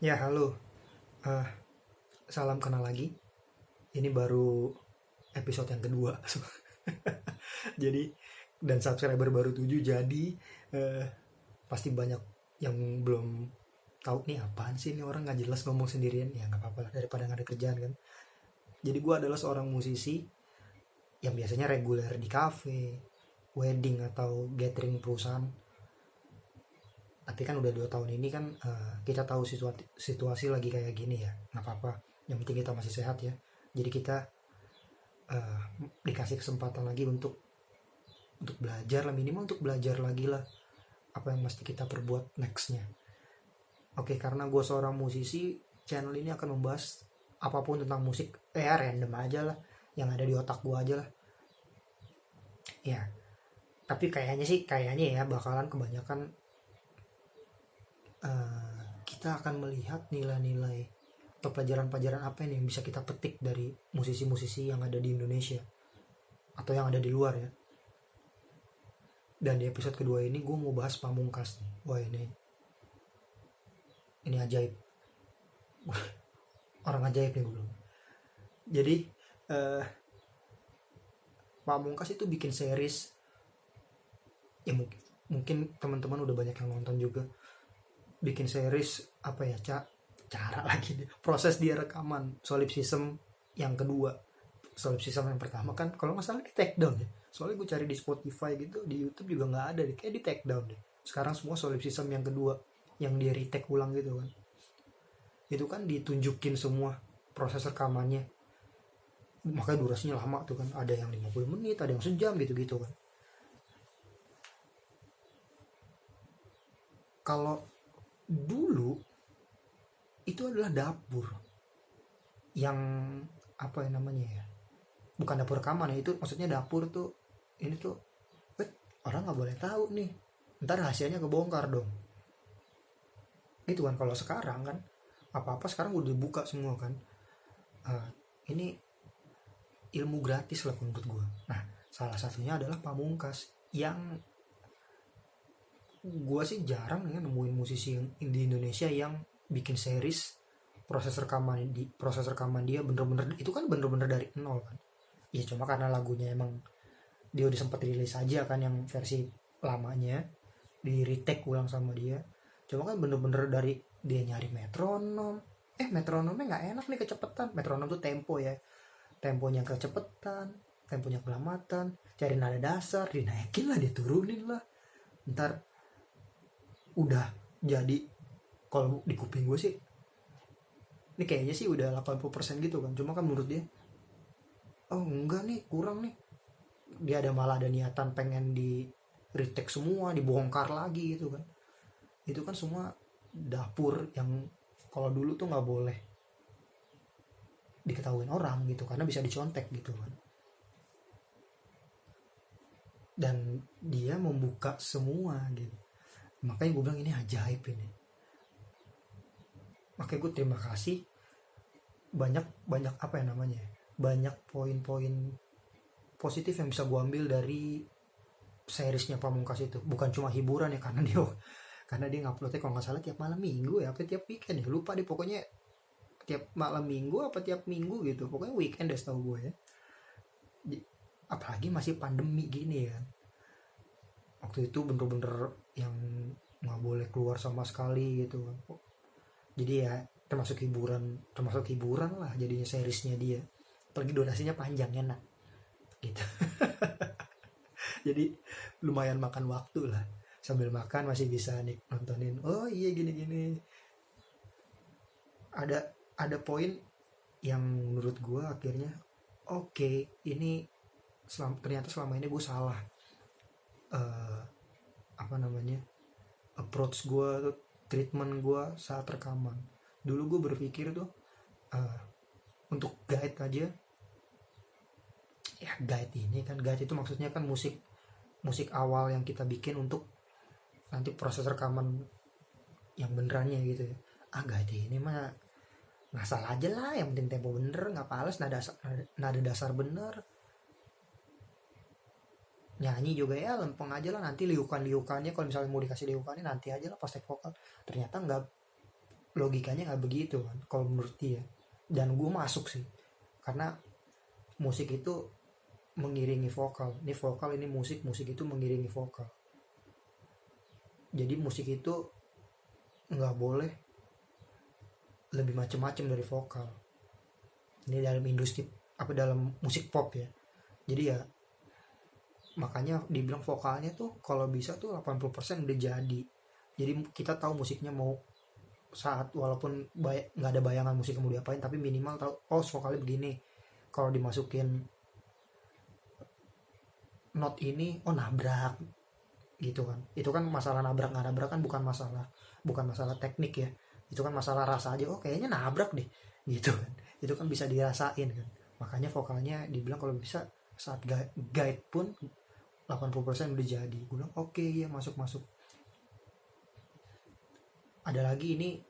Ya, halo. Eh, Salam kenal lagi. Ini baru episode yang kedua. Jadi, dan subscriber baru 7. Jadi, eh, pasti banyak yang belum tahu nih apaan sih ini orang nggak jelas ngomong sendirian. Ya nggak apa-apa lah daripada nggak ada kerjaan kan. Jadi gue adalah seorang musisi yang biasanya reguler di cafe, wedding atau gathering perusahaan. Tapi kan udah 2 tahun ini kan kita tahu situasi lagi kayak gini ya. Nggak apa-apa. Yang penting kita masih sehat ya. Jadi kita eh, dikasih kesempatan lagi untuk belajar lah, minimal untuk belajar lagi lah apa yang mesti kita perbuat nextnya. Oke, karena gue seorang musisi, channel ini akan membahas apapun tentang musik. Random aja lah, yang ada di otak gue aja lah ya. Tapi kayaknya ya bakalan kebanyakan kita akan melihat nilai-nilai atau pelajaran-pelajaran apa ini yang bisa kita petik dari musisi-musisi yang ada di Indonesia atau yang ada di luar ya. Dan di episode kedua ini gue mau bahas Pamungkas nih. Wah, ini ajaib. Orang ajaib nih gue. Jadi Pamungkas itu bikin series ya, mungkin teman-teman udah banyak yang nonton juga. Bikin series apa ya, cara lagi deh. Proses dia rekaman solipsism yang kedua. Solipsism yang pertama kan kalau nggak salah di take down ya. Soalnya gue cari di Spotify gitu, di YouTube juga nggak ada deh, kayak di take down deh. Sekarang semua solipsism yang kedua, yang dia retake ulang gitu kan. Itu kan ditunjukin semua proses rekamannya, makanya durasinya lama tuh kan, ada yang 50 menit, ada yang sejam gitu-gitu kan. Kalau dulu itu adalah dapur yang apa ya namanya ya, bukan dapur rekaman ya, itu maksudnya dapur tuh ini tuh orang nggak boleh tahu nih, ntar hasilnya kebongkar dong gitu kan. Kalau sekarang kan apa-apa sekarang udah dibuka semua kan. Ah, ini ilmu gratis lah menurut gue. Nah, salah satunya adalah Pamungkas, yang gue sih jarang ya nemuin musisi di Indonesia yang bikin series proses rekaman dia bener-bener itu kan, bener-bener dari nol kan. Ya cuma karena lagunya emang dia udah sempat rilis aja kan, yang versi lamanya di retake ulang sama dia. Cuma kan bener-bener dari dia nyari metronom, metronomnya nggak enak nih, kecepetan. Metronom tuh tempo ya, temponya kecepetan, temponya kelamatan, cari nada dasar, dinaikin lah, diturunin lah, ntar udah jadi. Kalau di kuping gue sih ini kayaknya sih udah 80% gitu kan. Cuma kan menurut dia, oh enggak nih, kurang nih. Dia malah ada niatan pengen di retake semua, dibongkar lagi gitu kan. Itu kan semua dapur yang kalau dulu tuh nggak boleh diketahuin orang gitu, karena bisa dicontek gitu kan. Dan dia membuka semua gitu, makanya gue bilang ini ajaib ini. Makanya gue terima kasih, banyak banyak apa ya namanya, banyak poin-poin positif yang bisa gue ambil dari seriesnya Pamungkas itu. Bukan cuma hiburan ya, karena dia nguploadnya kalau nggak salah tiap malam minggu ya, apa tiap weekend ya, lupa deh pokoknya. Tiap malam minggu apa tiap minggu gitu, pokoknya weekend deh setahu gue ya. Apalagi masih pandemi gini ya, waktu itu bener-bener yang nggak boleh keluar sama sekali gitu. Jadi ya termasuk hiburan lah jadinya seriesnya dia. Apalagi durasinya panjang, enak gitu. Jadi lumayan makan waktu lah, sambil makan masih bisa nih nontonin. Oh iya, gini-gini. Ada poin yang menurut gue akhirnya oke, ini ternyata selama ini gue salah, eh, apa namanya, approach gue, treatment gue saat rekaman. Dulu gue berpikir tuh eh, untuk guide aja ya. Guide itu maksudnya kan musik musik awal yang kita bikin untuk nanti proses rekaman yang benerannya gitu ya. Guide ini mah ngasal aja lah, yang penting tempo bener, nggak pales, nada dasar bener, nyanyi juga ya lempeng aja lah, nanti liukannya kalau misalnya mau dikasih liukannya nanti aja lah pas take vokal. Ternyata nggak logikanya nggak begitu kan kalau menurut dia. Dan gue masuk sih, karena musik itu mengiringi vokal. Ini vokal, ini musik, musik itu mengiringi vokal. Jadi musik itu nggak boleh lebih macem-macem dari vokal. Ini dalam industri dalam musik pop ya. Jadi ya makanya dibilang vokalnya tuh kalau bisa tuh 80% udah jadi. Jadi kita tahu musiknya mau saat, walaupun nggak ada bayangan musik mau diapain, tapi minimal tahu oh vokalnya begini. Kalau dimasukin not ini, oh nabrak gitu kan. Itu kan masalah nabrak nggak nabrak kan bukan masalah teknik ya. Itu kan masalah rasa aja, oh kayaknya nabrak deh gitu kan. Itu kan bisa dirasain kan. Makanya vokalnya dibilang kalau bisa saat guide pun 80% udah jadi. Gue bilang oke, ya masuk. Ada lagi ini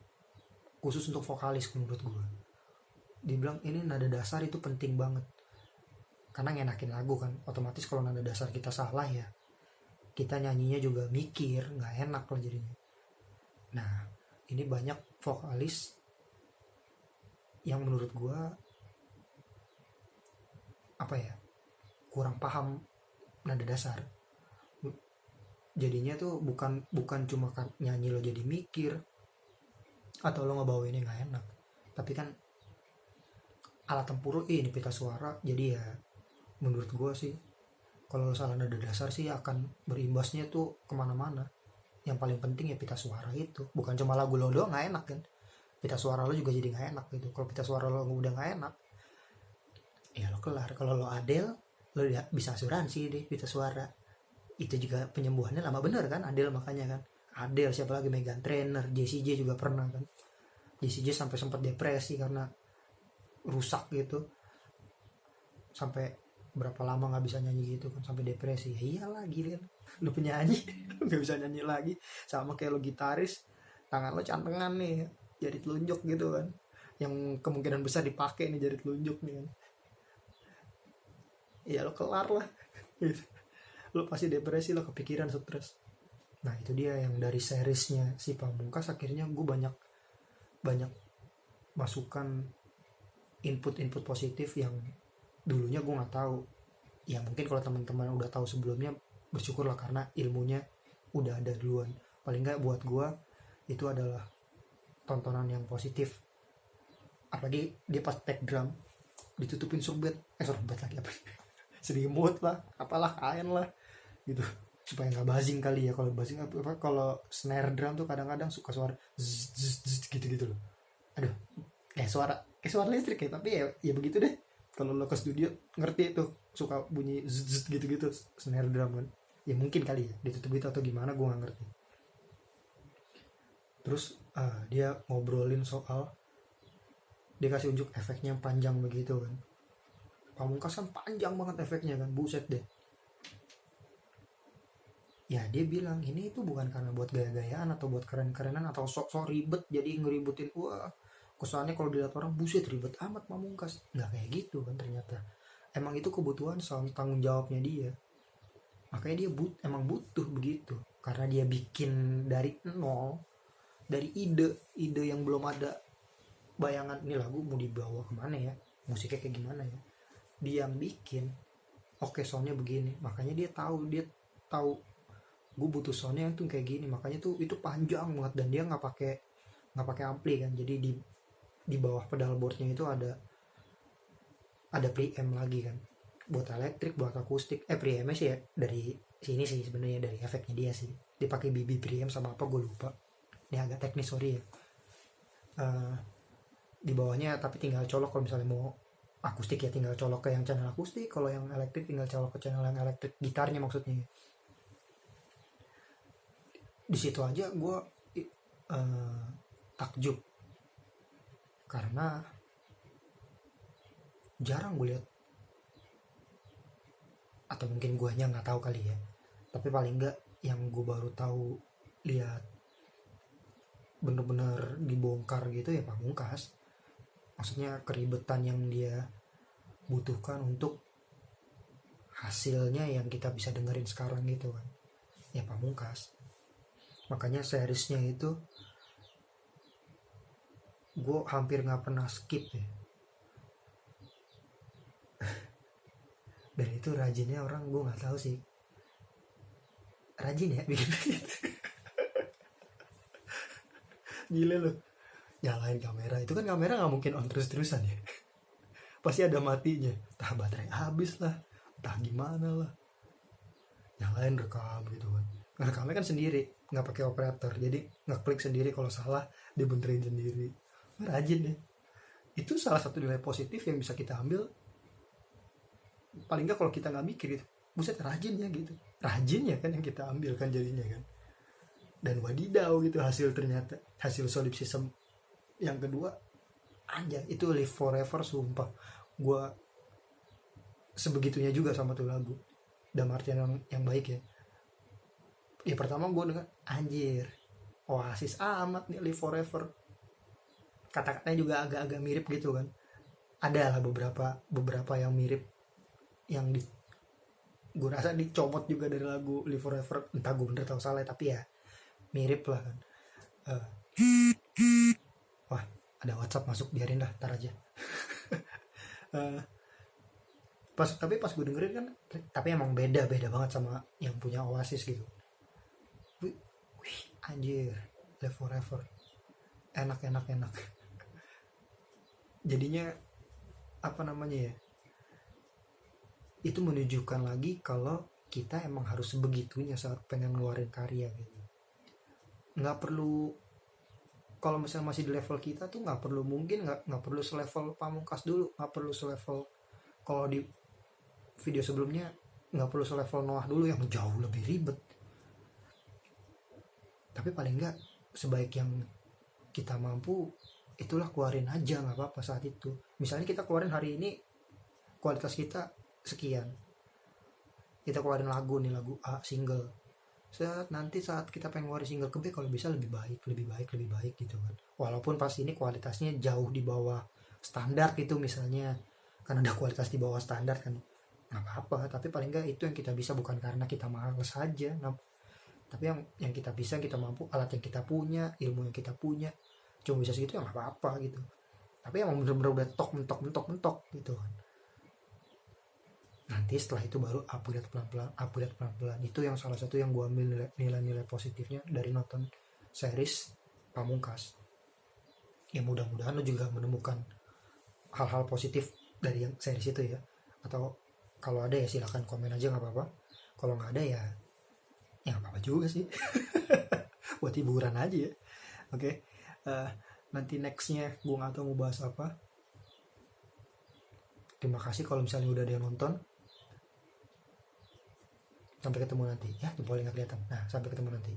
khusus untuk vokalis menurut gue. Dibilang ini nada dasar itu penting banget. Karena ngenakin lagu kan. Otomatis kalau nada dasar kita salah ya, kita nyanyinya juga mikir, nggak enak lah jadinya. Nah, ini banyak vokalis yang menurut gue kurang paham nada dasar. Jadinya tuh bukan cuma kan nyanyi lo jadi mikir atau lo ngebawainnya nggak enak, tapi kan alat tempur ini pita suara. Jadi ya menurut gue sih kalau lo salah nada dasar sih akan berimbasnya tuh kemana-mana. Yang paling penting ya pita suara itu, bukan cuma lagu lo doang nggak enak kan, pita suara lo juga jadi nggak enak gitu. Kalau pita suara lo udah nggak enak ya lo kelar. Kalau lo Adele, lo bisa asuransi deh pita suara. Itu juga penyembuhannya lama bener kan Adele, makanya kan Adele, siapa lagi, Meghan Trainor, Jessie J juga pernah kan. Jessie J sampai sempat depresi karena rusak gitu, sampai berapa lama nggak bisa nyanyi gitu kan, sampai depresi. Ya iyalah gila, lu penyanyi nggak bisa nyanyi lagi. Sama kayak lo gitaris, tangan lo cantengan nih, jari telunjuk gitu kan, yang kemungkinan besar dipakai nih jari telunjuk nih kan. Ya lo kelar lah gitu. Lo pasti depresi, lo kepikiran, stres. Nah itu dia yang dari seriesnya si Pamungkas. Akhirnya gue banyak masukan input positif yang dulunya gue nggak tahu. Ya mungkin kalau teman-teman udah tahu sebelumnya, bersyukurlah karena ilmunya udah ada duluan. Paling nggak buat gue itu adalah tontonan yang positif. Apalagi dia pas take drum ditutupin sorbet lagi apa selimut lah, apalah, kain lah gitu, supaya nggak buzzing kali ya. Kalau buzzing kalau snare drum tuh kadang-kadang suka suara zzz, gitu loh. Aduh, kayak suara listrik ya, tapi ya begitu deh. Kalau lo ke studio ngerti tuh suka bunyi zzz gitu snare drum kan. Ya mungkin kali ya ditutup gitu atau gimana, gue nggak ngerti. Terus dia ngobrolin soal, dia kasih unjuk efeknya panjang begitu kan. Pamungkas kan panjang banget efeknya kan, buset deh. Ya dia bilang ini itu bukan karena buat gaya-gayaan atau buat keren-kerenan atau sok-sok ribet jadi ngeributin. Wah, kesannya kalau dilihat orang, buset ribet amat Pamungkas. Nggak kayak gitu kan ternyata. Emang itu kebutuhan soal tanggung jawabnya dia. Makanya dia emang butuh begitu. Karena dia bikin dari nol, dari ide yang belum ada bayangan ini lagu mau dibawa kemana ya, musiknya kayak gimana ya. Dia yang bikin, oke soundnya begini. Makanya dia tahu gue butuh soundnya tuh kayak gini. Makanya tuh itu panjang banget, dan dia nggak pakai ampli kan. Jadi di bawah pedal boardnya itu ada preamp lagi kan, buat elektrik, buat akustik. Preampnya sih ya dari sini sih sebenarnya, dari efeknya dia sih. Dia pakai BB preamp sama apa gue lupa. Ini agak teknis, sorry ya. Di bawahnya tapi tinggal colok kalau misalnya mau akustik ya, tinggal colok ke yang channel akustik. Kalau yang elektrik tinggal colok ke channel yang elektrik, gitarnya maksudnya. Di situ aja gue takjub, karena jarang gue lihat, atau mungkin guanya nggak tahu kali ya, tapi paling nggak yang gue baru tahu lihat bener-bener dibongkar gitu ya Pamungkas. Maksudnya keribetan yang dia butuhkan untuk hasilnya yang kita bisa dengerin sekarang gitu kan, ya Pamungkas. Makanya seriesnya itu gue hampir nggak pernah skip ya. Dan itu rajinnya orang, gue nggak tahu sih, rajin ya bikin gitu. Gila loh, nyalain kamera itu kan, kamera nggak mungkin on terus-terusan ya, pasti ada matinya, entah baterai habis lah, entah gimana lah, nyalain rekam gitu kan. Rekamnya kan sendiri, nggak pakai operator, jadi ngeklik sendiri, kalau salah dibenerin sendiri. Rajin ya, itu salah satu nilai positif yang bisa kita ambil. Paling nggak kalau kita nggak mikir itu, buset rajin ya gitu, rajin ya kan yang kita ambil kan jadinya kan. Dan wadidaw gitu hasil, ternyata hasil solipsism yang kedua, anjay itu live forever, sumpah gue sebegitunya juga sama tuh lagu, dalam artian yang baik ya. Ya pertama gue dengar, anjir Oasis amat nih live forever, kata-katanya juga agak-agak mirip gitu kan, ada lah beberapa yang mirip, yang gue rasa dicomot juga dari lagu live forever, entah gue bener atau salah, tapi ya mirip lah kan. Wah ada WhatsApp masuk, biarin dah, tar aja. Tapi pas gue dengerin kan, tapi emang beda banget sama yang punya Oasis gitu. Wih, anjir live forever, enak. Jadinya apa namanya ya, itu menunjukkan lagi kalau kita emang harus sebegitunya saat pengen ngeluarin karya gitu. Nggak perlu, kalau misalnya masih di level kita tuh nggak perlu, mungkin nggak perlu selevel Pamungkas dulu, nggak perlu selevel, kalau di video sebelumnya nggak perlu selevel Noah dulu yang jauh lebih ribet. Tapi paling nggak sebaik yang kita mampu, itulah keluarin aja, nggak apa-apa saat itu. Misalnya kita keluarin hari ini, kualitas kita sekian, kita keluarin lagu nih, lagu A single, nanti saat kita pengen ngeluarin single ke B, kalau bisa lebih baik gitu kan. Walaupun pas ini kualitasnya jauh di bawah standar gitu misalnya, karena ada kualitas di bawah standar kan, nggak apa-apa. Tapi paling nggak itu yang kita bisa, bukan karena kita males saja, tapi yang kita bisa, kita mampu, alat yang kita punya, ilmu yang kita punya, cuma bisa segitu ya nggak apa-apa gitu. Tapi emang bener-bener udah mentok gitu kan. Nanti setelah itu baru upgrade pelan-pelan. Itu yang salah satu yang gue ambil nilai-nilai positifnya dari nonton series Pamungkas. Ya mudah-mudahan lo juga menemukan hal-hal positif dari yang series itu ya. Atau kalau ada ya silahkan komen aja, nggak apa-apa. Kalau nggak ada ya nggak apa-apa juga sih. Buat hiburan aja ya. Oke. Nanti nextnya gue nggak tahu mau bahas apa. Terima kasih kalau misalnya udah ada yang nonton. Sampai ketemu nanti ya, jempolnya nggak kelihatan. Nah, sampai ketemu nanti.